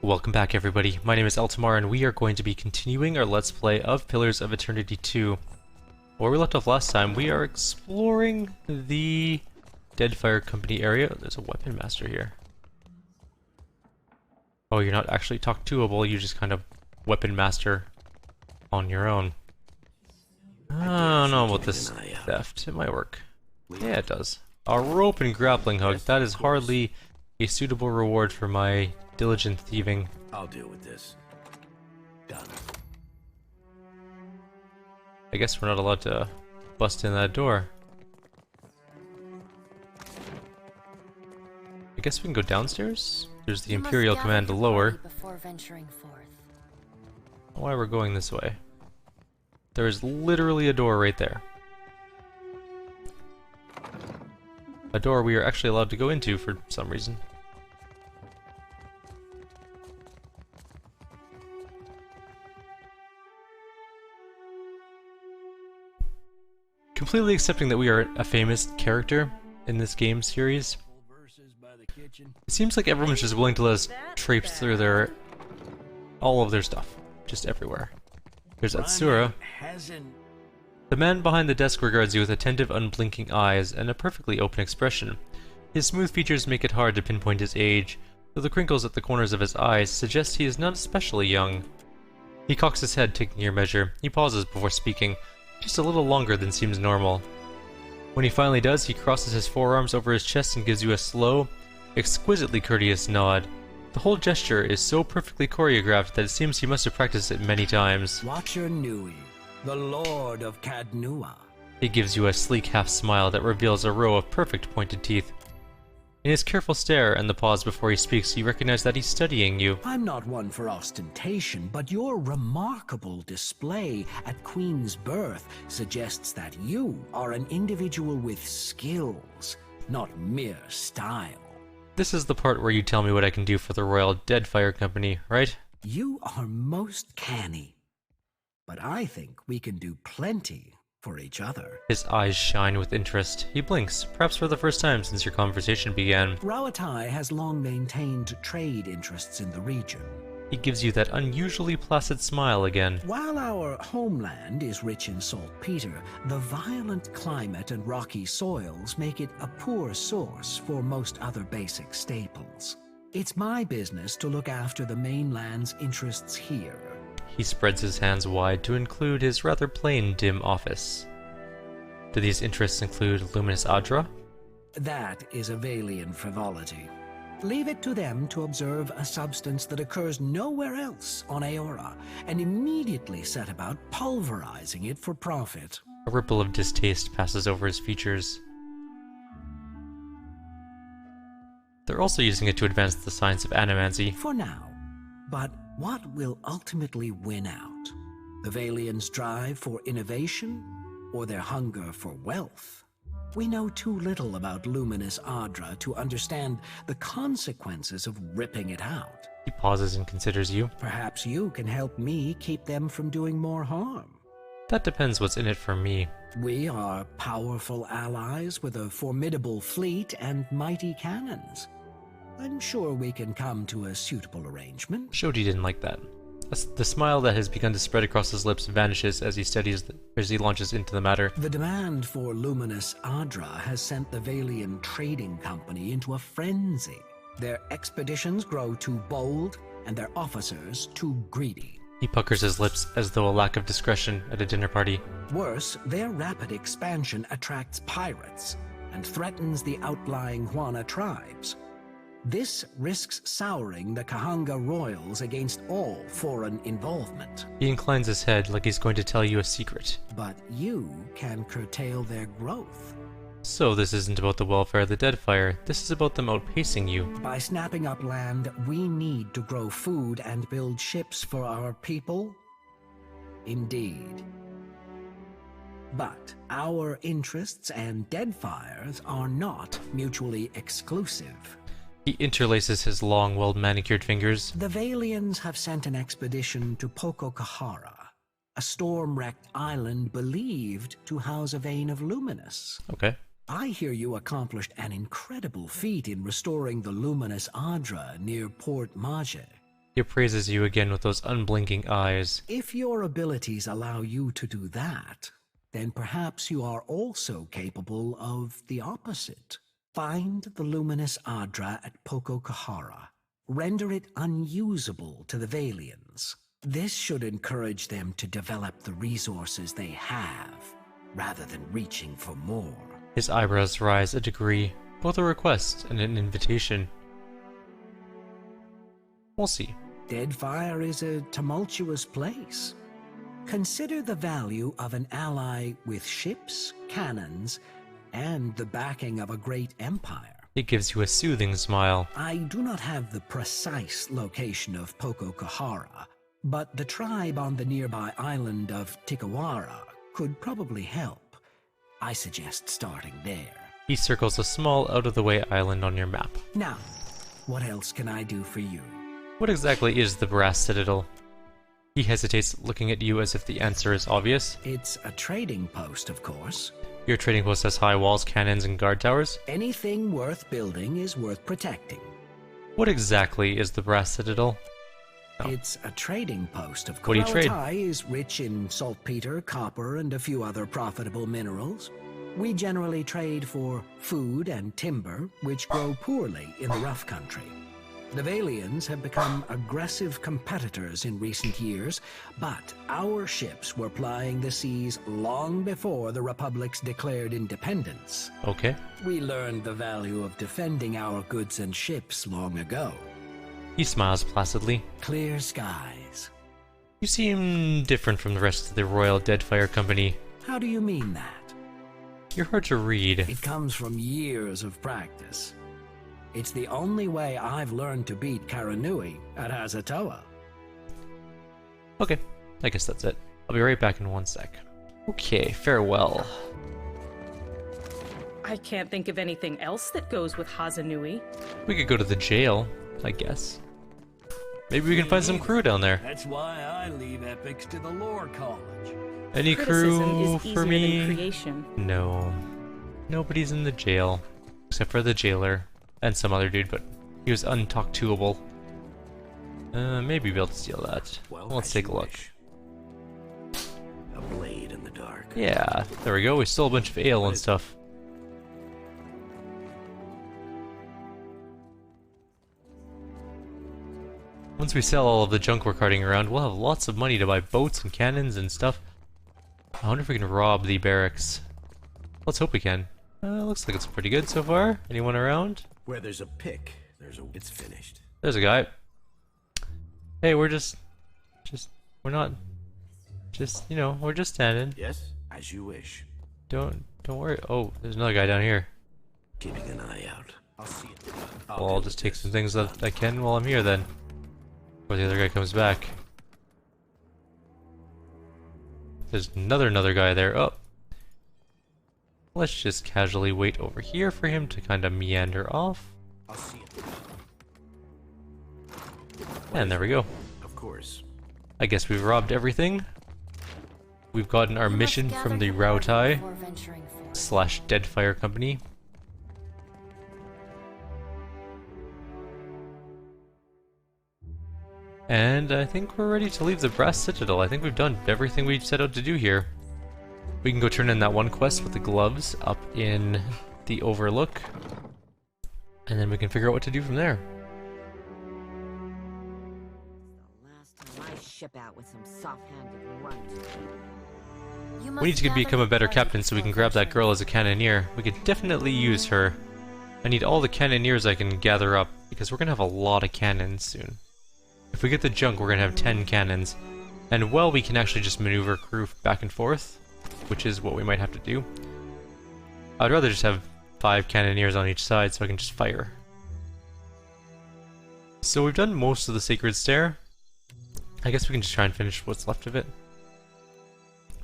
Welcome back everybody, my name is Eltimar and we are going to be continuing our Let's Play of Pillars of Eternity 2. Where we left off last time, we are exploring the Deadfire Company area. There's a weapon master here. Oh, you're not actually talk toable, you just kind of weapon master on your own. I don't know about this theft, it might work. Yeah, it does. A rope and grappling hook, that is hardly a suitable reward for my diligent thieving. I'll deal with this. Done. I guess we're not allowed to bust in that door. I guess we can go downstairs? There's the Imperial Command lower. Before venturing forth. Why we're going this way. There's literally a door right there. A door we are actually allowed to go into for some reason. Completely accepting that we are a famous character in this game series. It seems like everyone's just willing to let us traipse through all of their stuff. Just everywhere. There's Atsura. The man behind the desk regards you with attentive, unblinking eyes and a perfectly open expression. His smooth features make it hard to pinpoint his age, though the crinkles at the corners of his eyes suggest he is not especially young. He cocks his head, taking your measure. He pauses before speaking, just a little longer than seems normal. When he finally does, he crosses his forearms over his chest and gives you a slow, exquisitely courteous nod. The whole gesture is so perfectly choreographed that it seems he must have practiced it many times. Watcher Nui, the Lord of Cadnua. He gives you a sleek half smile that reveals a row of perfect pointed teeth. In his careful stare and the pause before he speaks, you recognize that he's studying you. I'm not one for ostentation, but your remarkable display at Queen's birth suggests that you are an individual with skills, not mere style. This is the part where you tell me what I can do for the Royal Deadfire Company, right? You are most canny, but I think we can do plenty for each other. His eyes shine with interest. He blinks, perhaps for the first time since your conversation began. Rauatai has long maintained trade interests in the region. He gives you that unusually placid smile again. While our homeland is rich in saltpeter, the violent climate and rocky soils make it a poor source for most other basic staples. It's my business to look after the mainland's interests here. He spreads his hands wide to include his rather plain, dim office. Do these interests include Luminous Adra? That is a Valian frivolity. Leave it to them to observe a substance that occurs nowhere else on Aora, and immediately set about pulverizing it for profit. A ripple of distaste passes over his features. They're also using it to advance the science of animancy. For now. But what will ultimately win out? The Valians' drive for innovation, or their hunger for wealth? We know too little about Luminous Adra to understand the consequences of ripping it out. He pauses and considers you. Perhaps you can help me keep them from doing more harm. That depends what's in it for me. We are powerful allies with a formidable fleet and mighty cannons. I'm sure we can come to a suitable arrangement. Shodi didn't like that. The smile that has begun to spread across his lips vanishes as he launches into the matter. The demand for Luminous Adra has sent the Valian Trading Company into a frenzy. Their expeditions grow too bold, and their officers too greedy. He puckers his lips as though a lack of discretion at a dinner party. Worse, their rapid expansion attracts pirates and threatens the outlying Huana tribes. This risks souring the Kahanga royals against all foreign involvement. He inclines his head like he's going to tell you a secret. But you can curtail their growth. So this isn't about the welfare of the Deadfire, this is about them outpacing you. By snapping up land we need to grow food and build ships for our people? Indeed. But our interests and Deadfire's are not mutually exclusive. He interlaces his long, well-manicured fingers. The Valians have sent an expedition to Pokokahara, a storm-wrecked island believed to house a vein of Luminous. Okay. I hear you accomplished an incredible feat in restoring the Luminous Adra near Port Maje. He appraises you again with those unblinking eyes. If your abilities allow you to do that, then perhaps you are also capable of the opposite. Find the luminous Adra at Poko Kahara. Render it unusable to the Valians. This should encourage them to develop the resources they have, rather than reaching for more. His eyebrows rise a degree, both a request and an invitation. We'll see. Deadfire is a tumultuous place. Consider the value of an ally with ships, cannons, and the backing of a great empire. It gives you a soothing smile. I do not have the precise location of Poko Kahara, but the tribe on the nearby island of Tikawara could probably help. I suggest starting there. He circles a small out-of-the-way island on your map. Now, what else can I do for you? What exactly is the Brass Citadel? He hesitates, looking at you as if the answer is obvious. It's a trading post, of course. Your trading post has high walls, cannons, and guard towers? Anything worth building is worth protecting. What exactly is the Brass Citadel? Oh. It's a trading post, of course. What do you trade? Rauatai is rich in saltpeter, copper, and a few other profitable minerals. We generally trade for food and timber, which grow poorly in the rough country. The Valians have become aggressive competitors in recent years, but our ships were plying the seas long before the Republic's declared independence. Okay. We learned the value of defending our goods and ships long ago. He smiles placidly. Clear skies. You seem different from the rest of the Royal Deadfire Company. How do you mean that? You're hard to read. It comes from years of practice. It's the only way I've learned to beat Karanui at Hazatoa. Okay, I guess that's it. I'll be right back in 1 sec. Okay, farewell. I can't think of anything else that goes with Hazanui. We could go to the jail, I guess. Maybe we can find some crew down there. That's why I leave epics to the lore college. Any Criticism crew is for easier me? than creation. No. Nobody's in the jail. Except for the jailer. And some other dude, but he was untalk-toable. Maybe be able to steal that. Well, Let's take a look. A blade in the dark. Yeah, there we go. We stole a bunch of ale and stuff. Once we sell all of the junk we're carting around, we'll have lots of money to buy boats and cannons and stuff. I wonder if we can rob the barracks. Let's hope we can. Looks like it's pretty good so far. Anyone around? Where there's a pick, it's finished. There's a guy. Hey, we're not, you know, we're just standing. Yes, as you wish. Don't worry. Oh, there's another guy down here. Keeping an eye out. I'll see it. Well, I'll just take some things that I can while I'm here then. Before the other guy comes back. There's another guy there. Oh. Let's just casually wait over here for him to kind of meander off. I'll see it. And there we go. Of course. I guess we've robbed everything. We've gotten our mission from the Rauatai / Deadfire Company. And I think we're ready to leave the Brass Citadel. I think we've done everything we set out to do here. We can go turn in that one quest with the gloves up in the Overlook. And then we can figure out what to do from there. The last time I ship out with some soft-handed runt. We need to become a better captain so we can grab that girl as a cannoneer. We could definitely use her. I need all the cannoneers I can gather up, because we're going to have a lot of cannons soon. If we get the junk, we're going to have 10 cannons. And well, we can actually just maneuver crew back and forth, which is what we might have to do. I'd rather just have 5 cannoneers on each side so I can just fire. So we've done most of the Sacred Stair. I guess we can just try and finish what's left of it.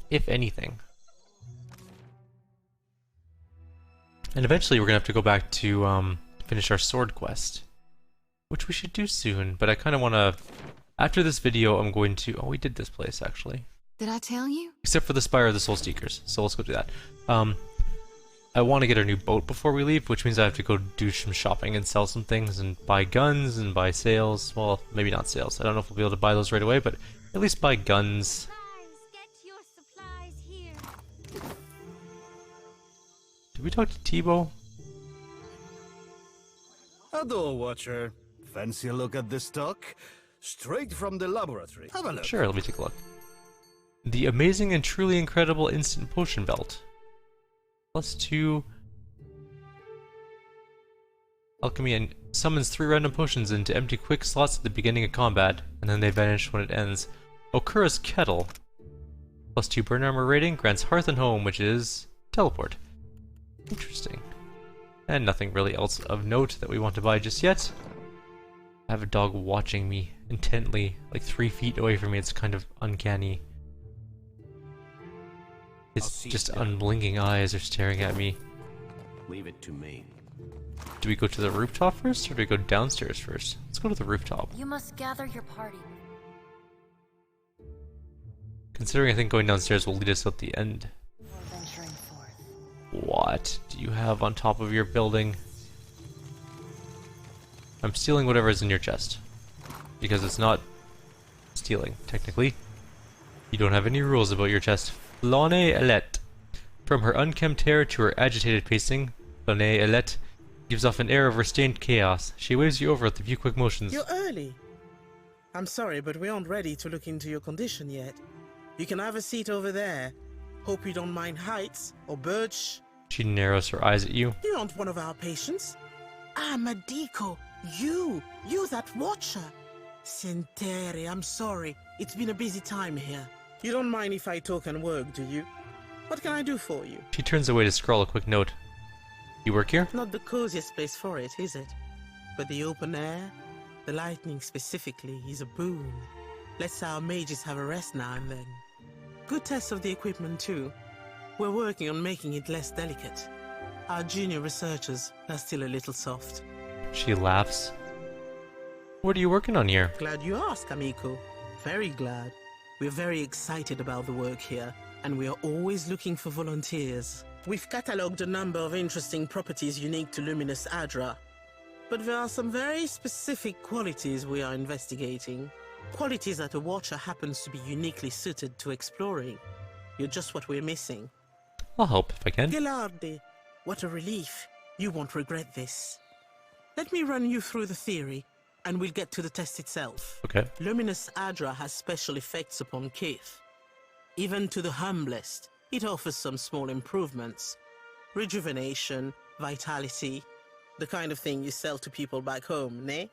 If anything. And eventually we're going to have to go back to finish our sword quest. Which we should do soon, but I kind of want to... After this video, I'm going to... Oh, we did this place, actually. Did I tell you? Except for the Spire of the Soul Seekers, so let's go do that. I want to get a new boat before we leave, which means I have to go do some shopping and sell some things and buy guns and buy sails. Well, maybe not sails. I don't know if we'll be able to buy those right away, but at least buy guns. Get your supplies here. Did we talk to Tebow? Hello, Watcher. Fancy a look at this stock? Straight from the laboratory. Have a look. Sure, let me take a look. The amazing and truly incredible instant potion belt. +2 alchemy and summons 3 random potions into empty quick slots at the beginning of combat, and then they vanish when it ends. Okura's kettle. +2 burn armor rating, grants hearth and home, which is teleport. Interesting. And nothing really else of note that we want to buy just yet. I have a dog watching me intently, like 3 feet away from me. It's kind of uncanny. His just unblinking eyes are staring at me. Leave it to me. Do we go to the rooftop first, or do we go downstairs first? Let's go to the rooftop. You must gather your party. Considering I think going downstairs will lead us at the end. Before venturing forth. What do you have on top of your building? I'm stealing whatever is in your chest. Because it's not stealing, technically. You don't have any rules about your chest. Flone Elette. From her unkempt hair to her agitated pacing, Flone Elette gives off an air of restrained chaos. She waves you over with a few quick motions. You're early. I'm sorry, but we aren't ready to look into your condition yet. You can have a seat over there. Hope you don't mind heights or birch. She narrows her eyes at you. You aren't one of our patients. Ah, Madiko, you that watcher. Sentere, I'm sorry. It's been a busy time here. You don't mind if I talk and work, do you? What can I do for you? She turns away to scrawl a quick note. You work here? Not the coziest place for it, is it? But the open air, the lightning specifically, is a boon. Lets our mages have a rest now and then. Good test of the equipment too. We're working on making it less delicate. Our junior researchers are still a little soft. She laughs. What are you working on here? Glad you asked, amico. Very glad. We're very excited about the work here, and we are always looking for volunteers. We've catalogued a number of interesting properties unique to Luminous Adra, but there are some very specific qualities we are investigating. Qualities that a watcher happens to be uniquely suited to exploring. You're just what we're missing. I'll help if I can. Ghilardi, what a relief. You won't regret this. Let me run you through the theory, and we'll get to the test itself. Okay. Luminous Adra has special effects upon Kith. Even to the humblest, it offers some small improvements. Rejuvenation, vitality, the kind of thing you sell to people back home, ne?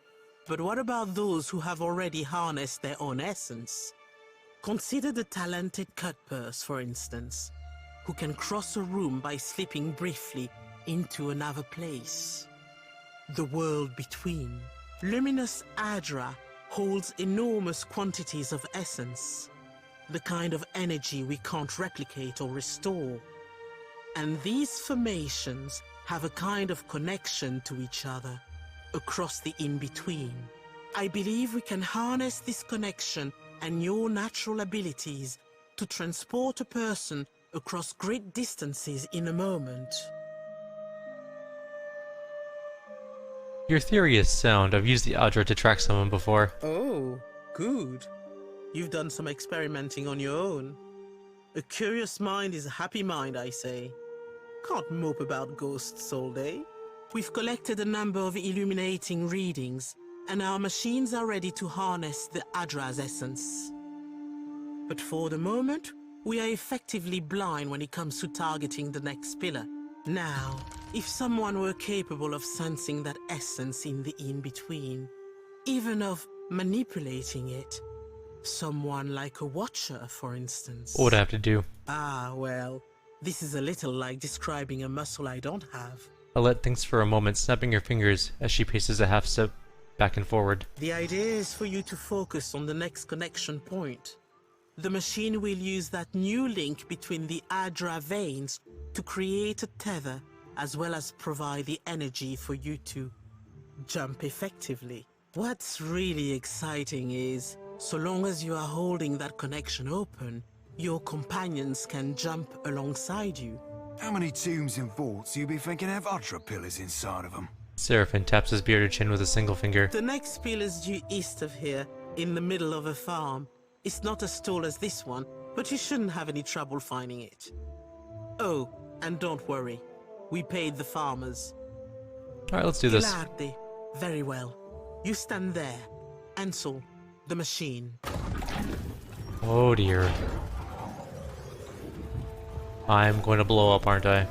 But what about those who have already harnessed their own essence? Consider the talented Cutpurse, for instance, who can cross a room by slipping briefly into another place. The world between. Luminous Adra holds enormous quantities of essence, the kind of energy we can't replicate or restore. And these formations have a kind of connection to each other across the in-between. I believe we can harness this connection and your natural abilities to transport a person across great distances in a moment. Your theory is sound. I've used the Adra to track someone before. Oh, good. You've done some experimenting on your own. A curious mind is a happy mind, I say. Can't mope about ghosts all day. We've collected a number of illuminating readings, and our machines are ready to harness the Adra's essence. But for the moment, we are effectively blind when it comes to targeting the next pillar. Now, if someone were capable of sensing that essence in the in-between, even of manipulating it, someone like a watcher, for instance. What would I have to do? Ah, well, this is a little like describing a muscle I don't have. Alette thinks for a moment, snapping her fingers as she paces a half step back and forward. The idea is for you to focus on the next connection point. The machine will use that new link between the Adra veins to create a tether, as well as provide the energy for you to jump effectively. What's really exciting is, so long as you are holding that connection open, your companions can jump alongside you. How many tombs and vaults you be thinking have ultra pillars inside of them? Seraphin taps his bearded chin with a single finger. The next pill is due east of here, in the middle of a farm. It's not as tall as this one, but you shouldn't have any trouble finding it. Oh, and don't worry. We paid the farmers. Alright, let's do this. Hilardi. Very well. You stand there. Ansel, the machine. Oh dear. I'm going to blow up, aren't I?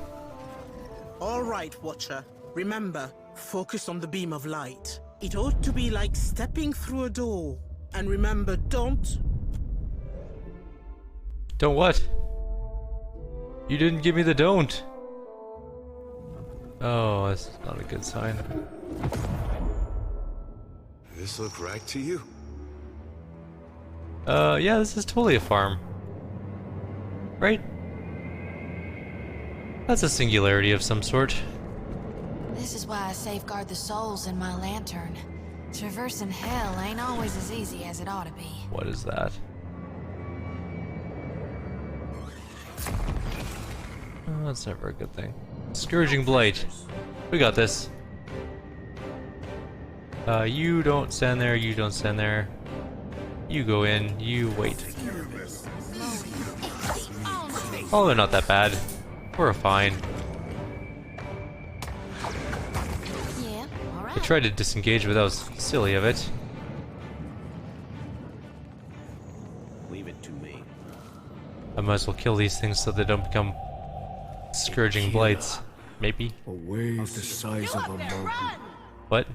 All right, Watcher. Remember, focus on the beam of light. It ought to be like stepping through a door. And remember, don't... Don't what? You didn't give me the don't. Oh, that's not a good sign. This look right to you? Yeah, this is totally a farm. Right? That's a singularity of some sort. This is why I safeguard the souls in my lantern. Traversing hell ain't always as easy as it ought to be. What is that? Oh, that's never a good thing. Scourging Blight. We got this. You don't stand there, you don't stand there. You go in, you wait. Oh, they're not that bad. We're fine. Yeah, I alright. tried to disengage, but that was silly of it. Leave it to me. I might as well kill these things so they don't become scourging blights. Maybe? A wave the size of a mountain. What?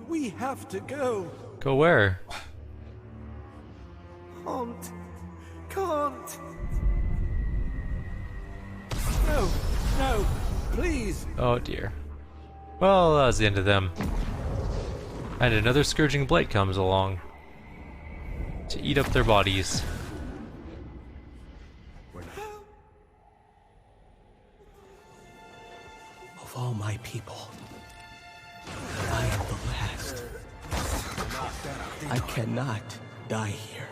We have to go. Go where? Can't. No, no, please. Oh dear. Well, that was the end of them. And another scourging blight comes along to eat up their bodies. Of all my people, I am the last. I cannot die here.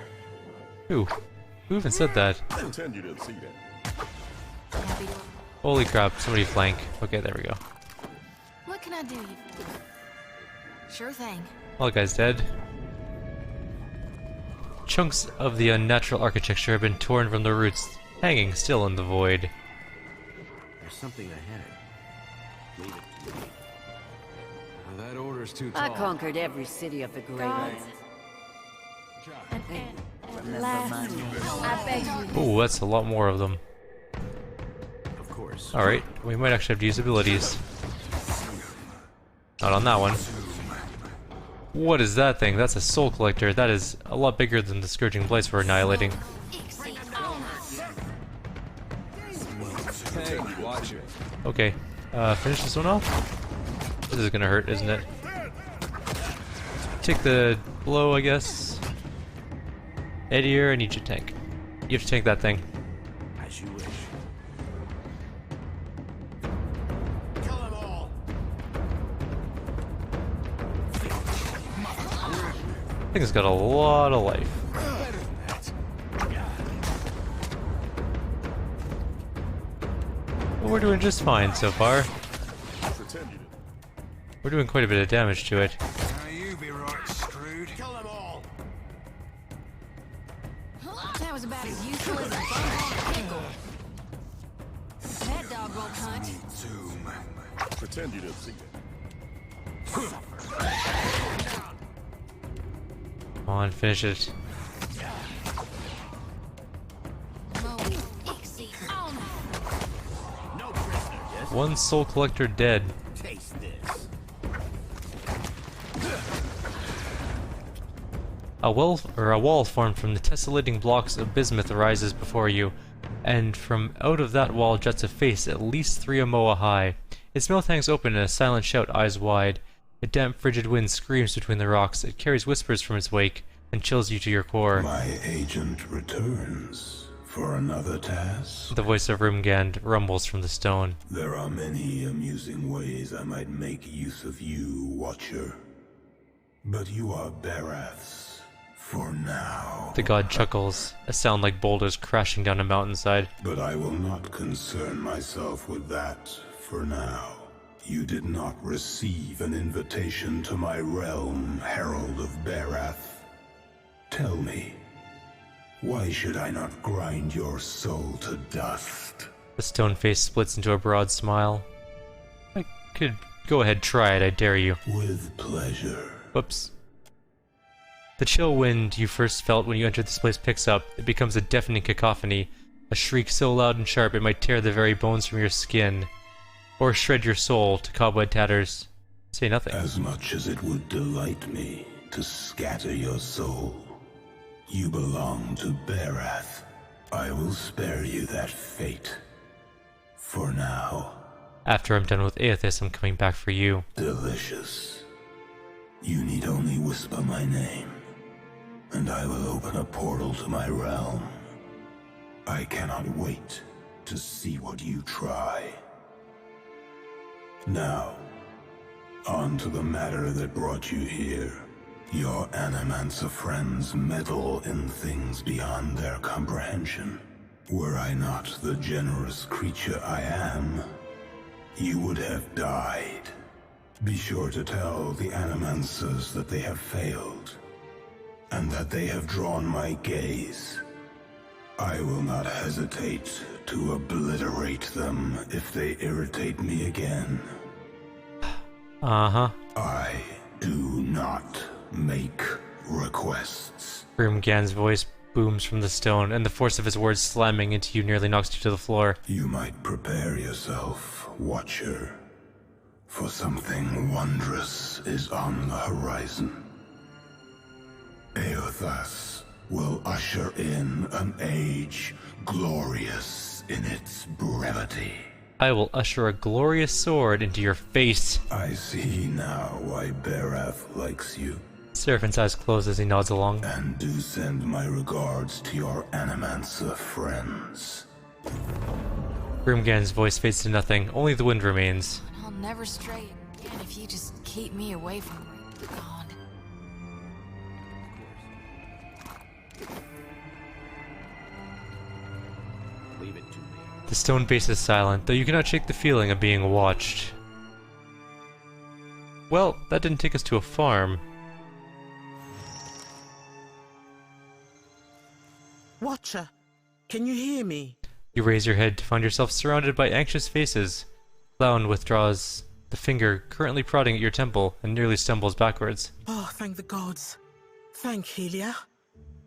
Who? Who even said that? Pretend you didn't see that. Happy to... Holy crap, somebody flank. Okay, there we go. What can I do you for? Sure thing. Well, the guy's dead. Chunks of the unnatural architecture have been torn from the roots, hanging still in the void. There's something ahead. Leave it to me. That order's too I tall. conquered every city of the Grey Lands. I beg you. Oh, that's a lot more of them. Of course. Alright, we might actually have to use abilities. Not on that one. What is that thing? That's a soul collector. That is a lot bigger than the scourging blights we're annihilating. Hey, watch it. Okay, finish this one off. This is gonna hurt, isn't it? Take the blow, I guess. Edier, I need you to tank. You have to tank that thing. As you wish. I think it's got a lot of life. Well, we're doing just fine so far. Pretend you didn't. We're doing quite a bit of damage to it. Now you be right screwed. Kill them all. That was about as useful as a bum pickle. That dog won't hunt. Tomb. Pretend you didn't see that. Come on, finish it. One soul collector dead. Taste this. A wall formed from the tessellating blocks of bismuth arises before you, and from out of that wall juts a face at least 3 amoa high. Its mouth hangs open in a silent shout, eyes wide. A damp, frigid wind screams between the rocks. It carries whispers from its wake and chills you to your core. My agent returns for another task. The voice of Rumgand rumbles from the stone. There are many amusing ways I might make use of you, Watcher. But you are Barath's For now. The god chuckles, a sound like boulders crashing down a mountainside. But I will not concern myself with that for now. You did not receive an invitation to my realm, Herald of Barath. Tell me, why should I not grind your soul to dust? The stone face splits into a broad smile. I could go ahead, try it, I dare you. With pleasure. Whoops. The chill wind you first felt when you entered this place picks up. It becomes a deafening cacophony, a shriek so loud and sharp it might tear the very bones from your skin, or shred your soul to cobweb tatters. Say nothing. As much as it would delight me to scatter your soul, you belong to Barath. I will spare you that fate. For now. After I'm done with Aethys, I'm coming back for you. Delicious. You need only whisper my name, and I will open a portal to my realm. I cannot wait to see what you try. Now, on to the matter that brought you here. Your Animancer friends meddle in things beyond their comprehension. Were I not the generous creature I am, you would have died. Be sure to tell the Animancers that they have failed, and that they have drawn my gaze. I will not hesitate to obliterate them if they irritate me again. Uh-huh. I do not make requests. Grimgan's voice booms from the stone, and the force of his words slamming into you nearly knocks you to the floor. You might prepare yourself, Watcher, for something wondrous is on the horizon. Aethys will usher in an age glorious in its brevity. I will usher a glorious sword into your face. I see now why Barath likes you. Seraphin's eyes close as he nods along. And do send my regards to your Animancer friends. Grimgan's voice fades to nothing, only the wind remains. I'll never stray again if you just keep me away from God. Leave it to me. The stone face is silent, though you cannot shake the feeling of being watched. Well, that didn't take us to a farm. Watcher, can you hear me? You raise your head to find yourself surrounded by anxious faces. Clown withdraws the finger currently prodding at your temple and nearly stumbles backwards. Oh, thank the gods. Thank Helia.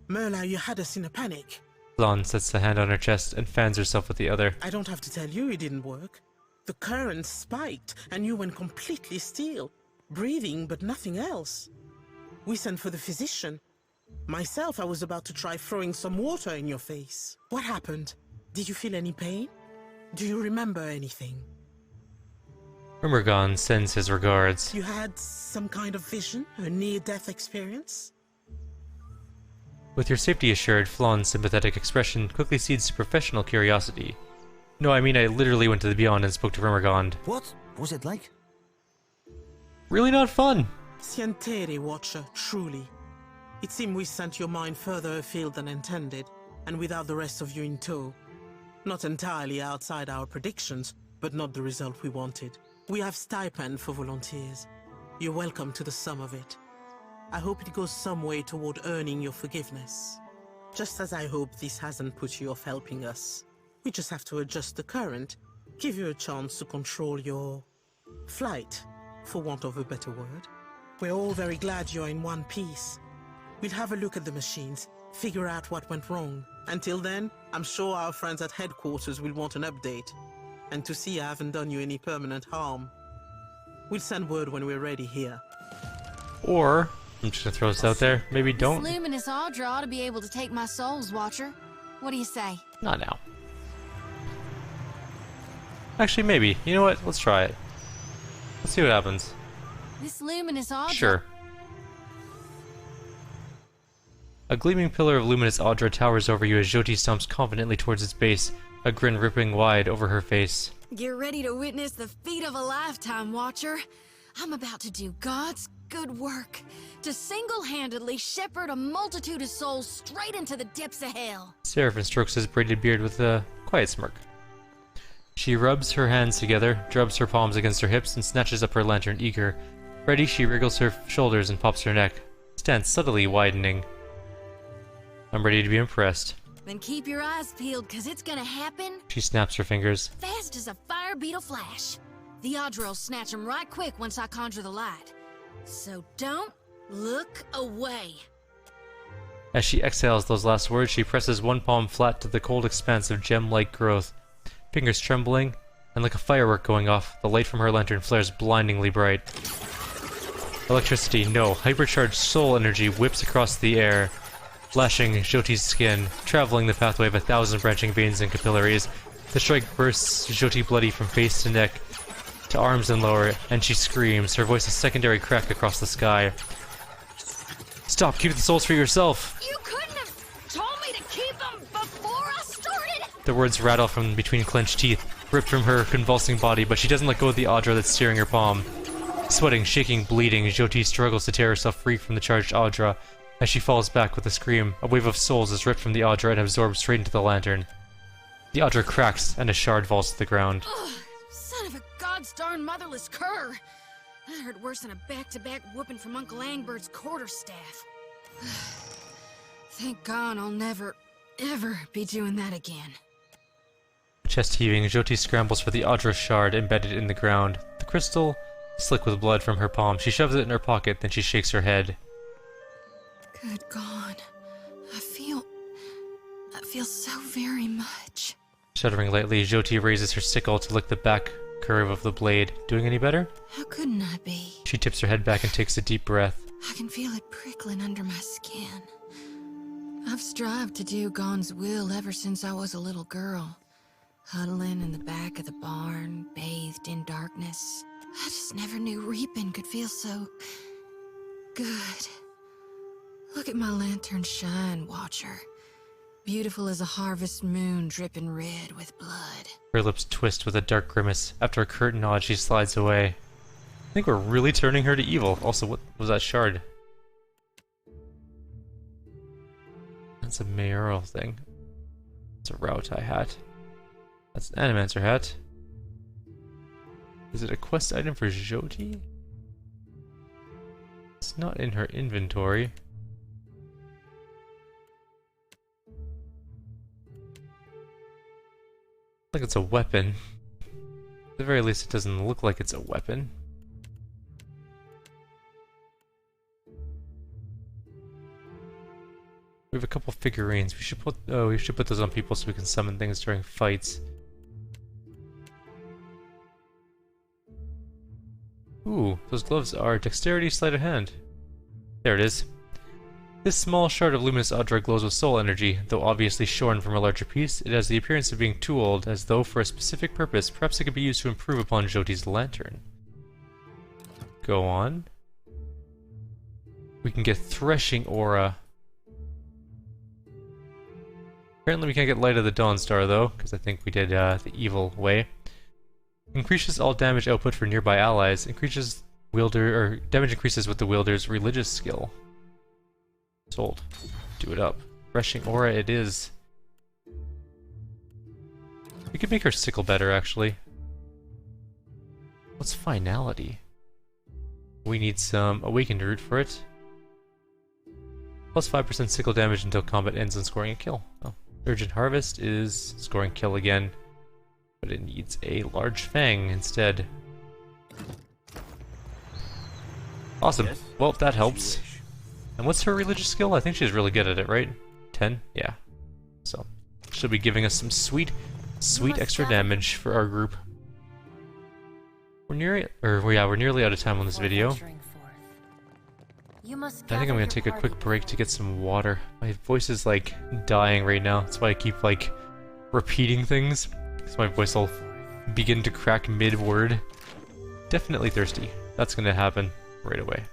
Merla, you had us in a panic. Flan sets the hand on her chest and fans herself with the other. I don't have to tell you it didn't work. The current spiked and you went completely still, breathing but nothing else. We sent for the physician. Myself, I was about to try throwing some water in your face. What happened? Did you feel any pain? Do you remember anything? Rimmergon sends his regards. You had some kind of vision? A near-death experience? With your safety assured, Flan's sympathetic expression quickly cedes to professional curiosity. No, I mean I literally went to the Beyond and spoke to Rimmergond. What was it like? Really not fun. Sientere, Watcher, truly. It seemed we sent your mind further afield than intended, and without the rest of you in tow. Not entirely outside our predictions, but not the result we wanted. We have stipend for volunteers. You're welcome to the sum of it. I hope it goes some way toward earning your forgiveness. Just as I hope this hasn't put you off helping us. We just have to adjust the current, give you a chance to control your flight, for want of a better word. We're all very glad you're in one piece. We'll have a look at the machines, figure out what went wrong. Until then, I'm sure our friends at headquarters will want an update, and to see I haven't done you any permanent harm. We'll send word when we're ready here. Or, I'm just gonna throw this out there, maybe don't. This luminous Audra ought to be able to take my soul's Watcher. What do you say? Not now. Actually, maybe. You know what? Let's try it. Let's see what happens. This luminous Audra... Sure. A gleaming pillar of luminous Audra towers over you as Jyoti stomps confidently towards its base, a grin rippling wide over her face. Get ready to witness the feat of a lifetime, Watcher. I'm about to do God's good work. To single-handedly shepherd a multitude of souls straight into the depths of hell. Seraphim strokes his braided beard with a quiet smirk. She rubs her hands together, drubs her palms against her hips, and snatches up her lantern eager. Ready, she wriggles her shoulders and pops her neck, stance subtly widening. I'm ready to be impressed. Then keep your eyes peeled, cause it's gonna happen. She snaps her fingers. Fast as a fire beetle flash. The Audra'll snatch him right quick once I conjure the light. So don't look away. As she exhales those last words, she presses one palm flat to the cold expanse of gem-like growth. Fingers trembling, and like a firework going off, the light from her lantern flares blindingly bright. Electricity, no, hypercharged soul energy whips across the air, flashing Jyoti's skin, traveling the pathway of 1,000 branching veins and capillaries. The strike bursts Jyoti bloody from face to neck, to arms and lower, and she screams, her voice a secondary crack across the sky. Stop, keep the souls for yourself! You couldn't have told me to keep them before I started? The words rattle from between clenched teeth, ripped from her convulsing body, but she doesn't let go of the Audra that's steering her palm. Sweating, shaking, bleeding, Jyoti struggles to tear herself free from the charged Audra. As she falls back with a scream, a wave of souls is ripped from the Audra and absorbed straight into the lantern. The Audra cracks, and a shard falls to the ground. Ugh, son of a god's-darn motherless cur! That hurt worse than a back-to-back whooping from Uncle Angbert's quarterstaff. Thank God I'll never, ever be doing that again. Chest heaving, Jyoti scrambles for the Audra shard embedded in the ground. The crystal, slick with blood from her palm, she shoves it in her pocket, then she shakes her head. Good God. I feel so very much. Shuddering lightly, Jyoti raises her sickle to lick the back curve of the blade. Doing any better? How couldn't I be? She tips her head back and takes a deep breath. I can feel it prickling under my skin. I've strived to do God's will ever since I was a little girl. Huddling in the back of the barn, bathed in darkness. I just never knew reaping could feel so good. Look at my lantern shine, Watcher. Beautiful as a harvest moon dripping red with blood. Her lips twist with a dark grimace. After a curt nod, she slides away. I think we're really turning her to evil. Also, what was that shard? That's a mayoral thing. It's a Rautai hat. That's an Animancer hat. Is it a quest item for Jyoti? It's not in her inventory. Like it's a weapon. At the very least, it doesn't look like it's a weapon. We have a couple figurines. We should put those on people so we can summon things during fights. Ooh, those gloves are dexterity, sleight of hand. There it is. This small shard of luminous Audra glows with soul energy. Though obviously shorn from a larger piece, it has the appearance of being tooled, as though for a specific purpose. Perhaps it could be used to improve upon Jyoti's lantern. Go on. We can get Threshing Aura. Apparently we can't get Light of the Dawn Star though, because I think we did the evil way. Increases all damage output for nearby allies. Increases damage increases with the wielder's religious skill. Sold. Do it up. Threshing Aura it is. We could make her sickle better, actually. What's Finality? We need some Awakened Root for it. Plus 5% sickle damage until combat ends and scoring a kill. Oh. Urgent Harvest is scoring kill again, but it needs a large fang instead. Awesome. Yes? Well, that helps. And what's her religious skill? I think she's really good at it, right? 10? Yeah. So, she'll be giving us some sweet extra damage for our group. We're nearly out of time on this video. I think I'm gonna take a quick break to get some water. My voice is like dying right now. That's why I keep like repeating things. Because my voice will begin to crack mid-word. Definitely thirsty. That's gonna happen right away.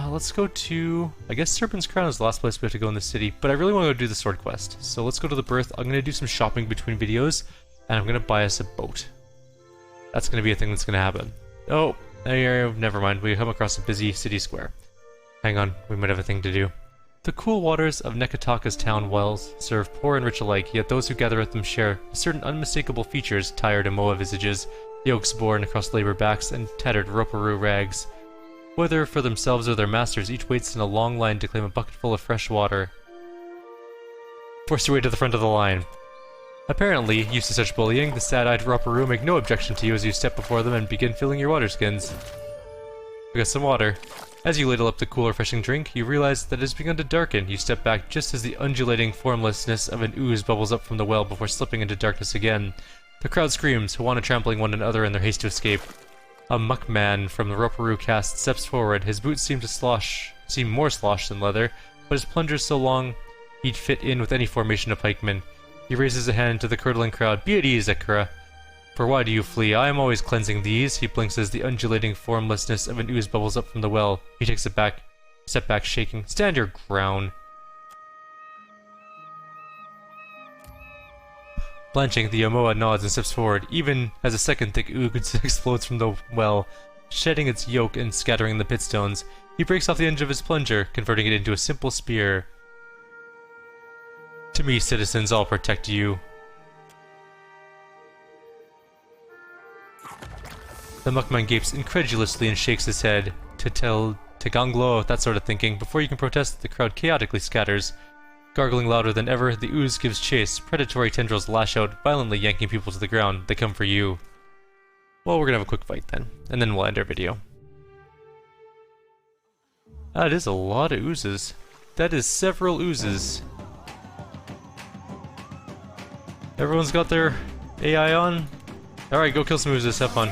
Let's go to... I guess Serpent's Crown is the last place we have to go in the city, but I really want to go do the sword quest. So let's go to the Birth. I'm going to do some shopping between videos, and I'm going to buy us a boat. That's going to be a thing that's going to happen. Oh, Never mind, we come across a busy city square. Hang on, we might have a thing to do. The cool waters of Nekataka's town wells serve poor and rich alike, yet those who gather at them share certain unmistakable features: tired Amoa visages, yokes borne across labor backs, and tattered Roparu rags. Whether for themselves or their masters, each waits in a long line to claim a bucketful of fresh water. Force your way to the front of the line. Apparently, used to such bullying, the sad-eyed Roparu make no objection to you as you step before them and begin filling your water skins. We got some water. As you ladle up the cool, refreshing drink, you realize that it has begun to darken. You step back just as the undulating formlessness of an ooze bubbles up from the well before slipping into darkness again. The crowd screams, Hawana trampling one another in their haste to escape. A muckman from the Roparu cast steps forward. His boots seem more slosh than leather, but his plunger's so long he'd fit in with any formation of pikemen. He raises a hand to the curdling crowd. Be at ease, Ekura. For why do you flee? I am always cleansing these. He blinks as the undulating formlessness of an ooze bubbles up from the well. He takes a step back, shaking. Stand your ground. Blanching, the Amoa nods and steps forward, even as a second thick ooze explodes from the well, shedding its yolk and scattering the pitstones. He breaks off the edge of his plunger, converting it into a simple spear. To me, citizens, I'll protect you. The muckman gapes incredulously and shakes his head. Teganglo, that sort of thinking. Before you can protest, the crowd chaotically scatters. Gargling louder than ever, the ooze gives chase. Predatory tendrils lash out, violently yanking people to the ground. They come for you. Well, we're gonna have a quick fight then, and then we'll end our video. That is a lot of oozes. That is several oozes. Everyone's got their AI on? Alright, go kill some oozes, have fun.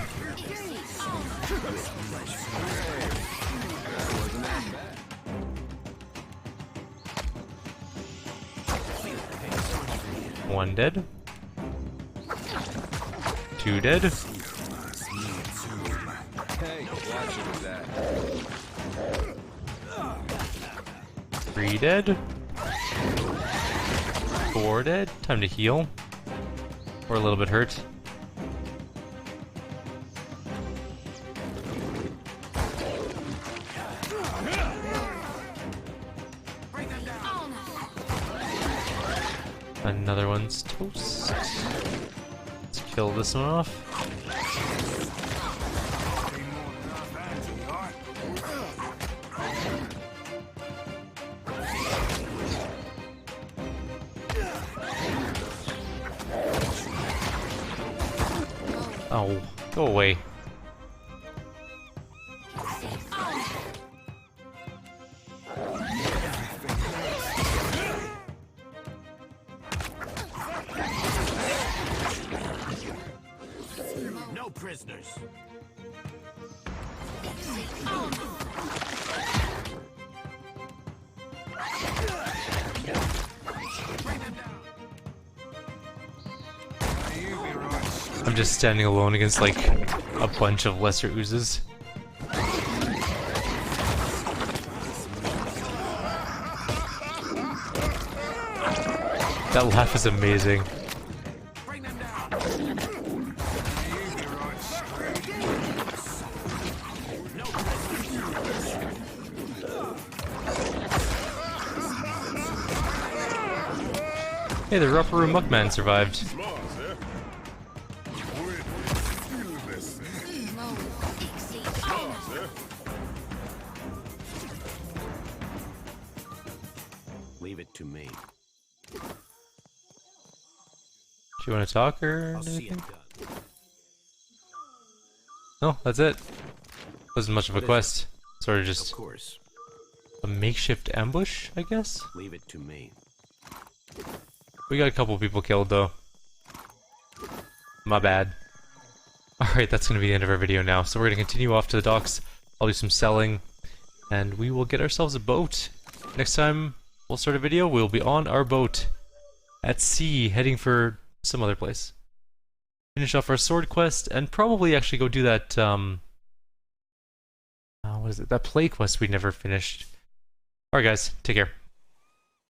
One dead. Two dead. Three dead. Four dead. Time to heal. We're a little bit hurt. Another one's toast. Let's kill this one off. Oh, go away. No prisoners. I'm just standing alone against like a bunch of lesser oozes. That laugh is amazing. Hey, the Roparu Muckman survived. Leave it to me. Do you want to talk or I'll see it anything? done. No, that's it. Wasn't much of a What is quest. Sort of just Of course. a makeshift ambush, I guess? Leave it to me. We got a couple people killed though. My bad. Alright, that's going to be the end of our video now. So we're going to continue off to the docks. I'll do some selling. And we will get ourselves a boat. Next time we'll start a video, we'll be on our boat. At sea, heading for some other place. Finish off our sword quest, and probably actually go do that, what is it? That play quest we never finished. Alright guys, take care.